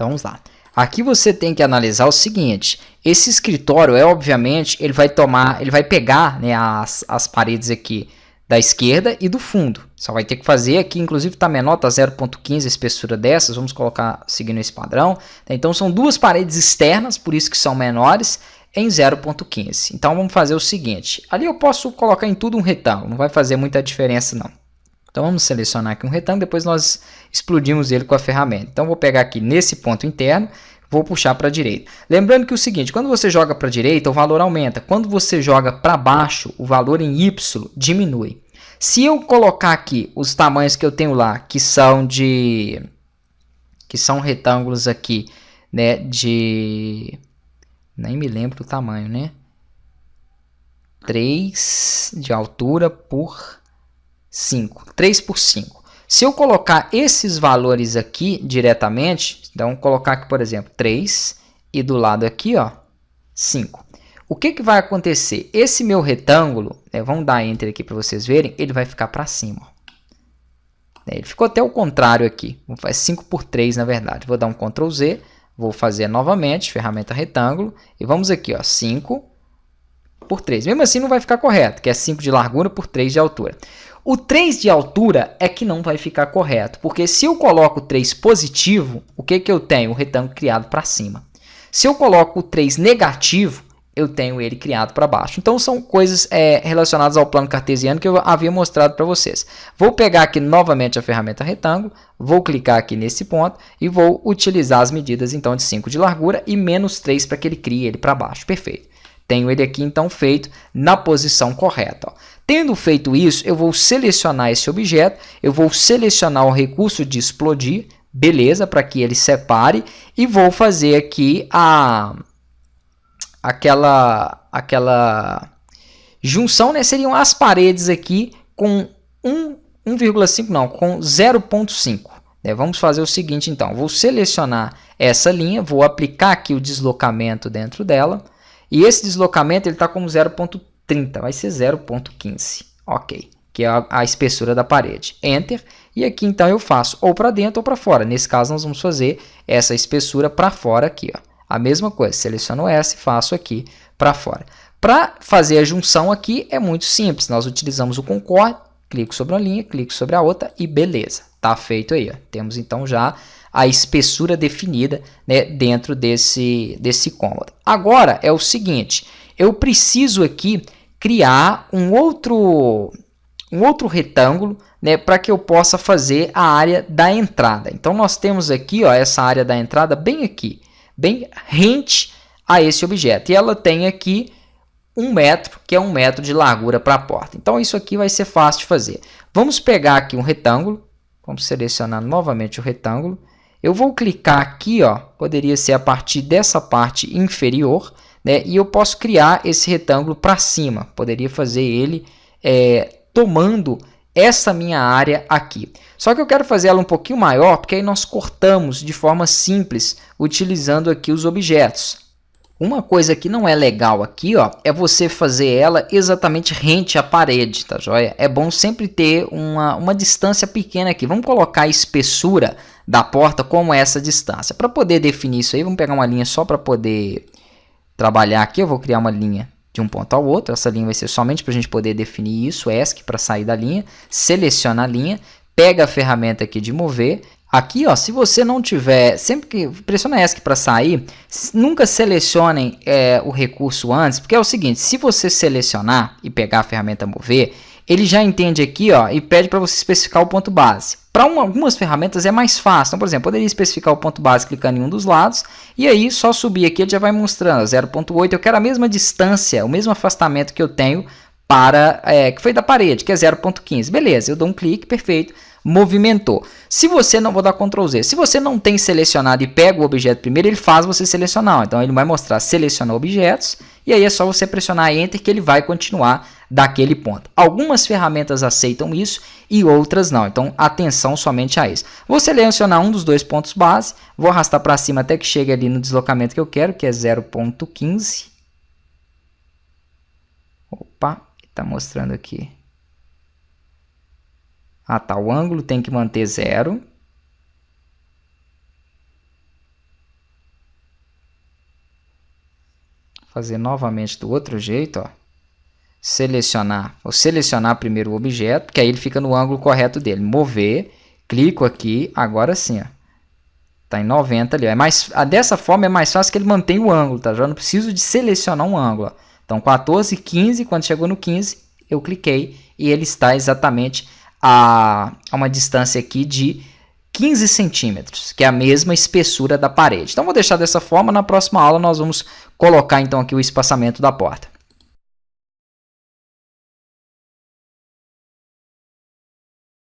Então vamos lá. Aqui você tem que analisar o seguinte, esse escritório obviamente, ele vai pegar, né, as paredes aqui da esquerda e do fundo. Só vai ter que fazer aqui, inclusive está menor, está 0,15 a espessura dessas, vamos colocar seguindo esse padrão. Então são duas paredes externas, por isso que são menores, em 0,15. Então vamos fazer o seguinte, ali eu posso colocar em tudo um retângulo, não vai fazer muita diferença não. Então vamos selecionar aqui um retângulo, depois nós explodimos ele com a ferramenta. Então vou pegar aqui nesse ponto interno, vou puxar para a direita. Lembrando que o seguinte, quando você joga para a direita, o valor aumenta. Quando você joga para baixo, o valor em Y diminui. Se eu colocar aqui os tamanhos que eu tenho lá, que são retângulos aqui, né, nem me lembro o tamanho, né? 3 de altura por 5, 3 por 5. Se eu colocar esses valores aqui diretamente, então colocar aqui, por exemplo, 3 e do lado aqui, ó, 5. O que vai acontecer? Esse meu retângulo, né, vamos dar Enter aqui para vocês verem, ele vai ficar para cima. Ele ficou até o contrário aqui, vamos fazer 5 por 3 na verdade. Vou dar um Ctrl Z, vou fazer novamente, ferramenta retângulo, e vamos aqui, ó, 5 por 3. Mesmo assim não vai ficar correto, que é 5 de largura por 3 de altura. O 3 de altura é que não vai ficar correto, porque se eu coloco o 3 positivo, o que eu tenho? O retângulo criado para cima. Se eu coloco o 3 negativo, eu tenho ele criado para baixo. Então são coisas relacionadas ao plano cartesiano que eu havia mostrado para vocês. Vou pegar aqui novamente a ferramenta retângulo, vou clicar aqui nesse ponto e vou utilizar as medidas então de 5 de largura e menos 3 para que ele crie ele para baixo. Perfeito. Tenho ele aqui então feito na posição correta. Ó. Tendo feito isso, eu vou selecionar esse objeto, eu vou selecionar o recurso de explodir, beleza, para que ele separe, e vou fazer aqui aquela junção, né? Seriam as paredes aqui com 1,5, não, com 0,5. Né? Vamos fazer o seguinte então, vou selecionar essa linha, vou aplicar aqui o deslocamento dentro dela, e esse deslocamento ele está com 0,30, vai ser 0,15, ok, que é a espessura da parede. Enter, e aqui então eu faço ou para dentro ou para fora. Nesse caso nós vamos fazer essa espessura para fora aqui, ó. A mesma coisa, seleciono essa e faço aqui para fora. Para fazer a junção aqui é muito simples, nós utilizamos o concorde, clico sobre uma linha, clico sobre a outra e beleza, tá feito aí, ó. Temos então já a espessura definida, né, dentro desse cômodo. Agora é o seguinte, eu preciso aqui criar um outro retângulo, né, para que eu possa fazer a área da entrada. Então nós temos aqui, ó, essa área da entrada bem aqui, bem rente a esse objeto. E ela tem aqui 1 metro, que é 1 metro de largura para a porta. Então isso aqui vai ser fácil de fazer. Vamos pegar aqui um retângulo, vamos selecionar novamente o retângulo. Eu vou clicar aqui, ó, poderia ser a partir dessa parte inferior, né, e eu posso criar esse retângulo para cima. Poderia fazer ele tomando essa minha área aqui. Só que eu quero fazer ela um pouquinho maior, porque aí nós cortamos de forma simples, utilizando aqui os objetos. Uma coisa que não é legal aqui, ó, é você fazer ela exatamente rente à parede, tá joia? É bom sempre ter uma distância pequena aqui. Vamos colocar a espessura da porta como essa distância. Para poder definir isso aí, vamos pegar uma linha só para poder trabalhar aqui. Eu vou criar uma linha de um ponto ao outro. Essa linha vai ser somente para a gente poder definir isso, ESC, para sair da linha. Seleciona a linha, pega a ferramenta aqui de mover. Aqui, ó, se você não tiver, sempre que pressiona ESC para sair, nunca selecionem o recurso antes, porque é o seguinte, se você selecionar e pegar a ferramenta mover, ele já entende aqui, ó, e pede para você especificar o ponto base. Para algumas ferramentas é mais fácil. Então, por exemplo, poderia especificar o ponto base clicando em um dos lados, e aí só subir aqui ele já vai mostrando 0,8. Eu quero a mesma distância, o mesmo afastamento que eu tenho para que foi da parede, que é 0,15. Beleza, eu dou um clique, perfeito, movimentou. Se você não, vou dar Ctrl Z, se você não tem selecionado e pega o objeto primeiro, ele faz você selecionar. Então ele vai mostrar selecionar objetos, e aí é só você pressionar Enter que ele vai continuar daquele ponto. Algumas ferramentas aceitam isso e outras não. Então atenção somente a isso. Vou selecionar um dos dois pontos base, vou arrastar para cima até que chegue ali no deslocamento que eu quero, que é 0,15. Opa, está mostrando aqui. Ah, tá, o ângulo tem que manter 0. fazer novamente do outro jeito, ó. Vou selecionar primeiro o objeto, que aí ele fica no ângulo correto dele. Mover, clico aqui, agora sim, ó. Tá em 90 ali, ó. Dessa forma é mais fácil que ele mantenha o ângulo, tá? Já não preciso de selecionar um ângulo, ó. Então 14, 15, quando chegou no 15, eu cliquei e ele está exatamente a uma distância aqui de 15 centímetros, que é a mesma espessura da parede. Então vou deixar dessa forma, na próxima aula nós vamos colocar então aqui o espaçamento da porta.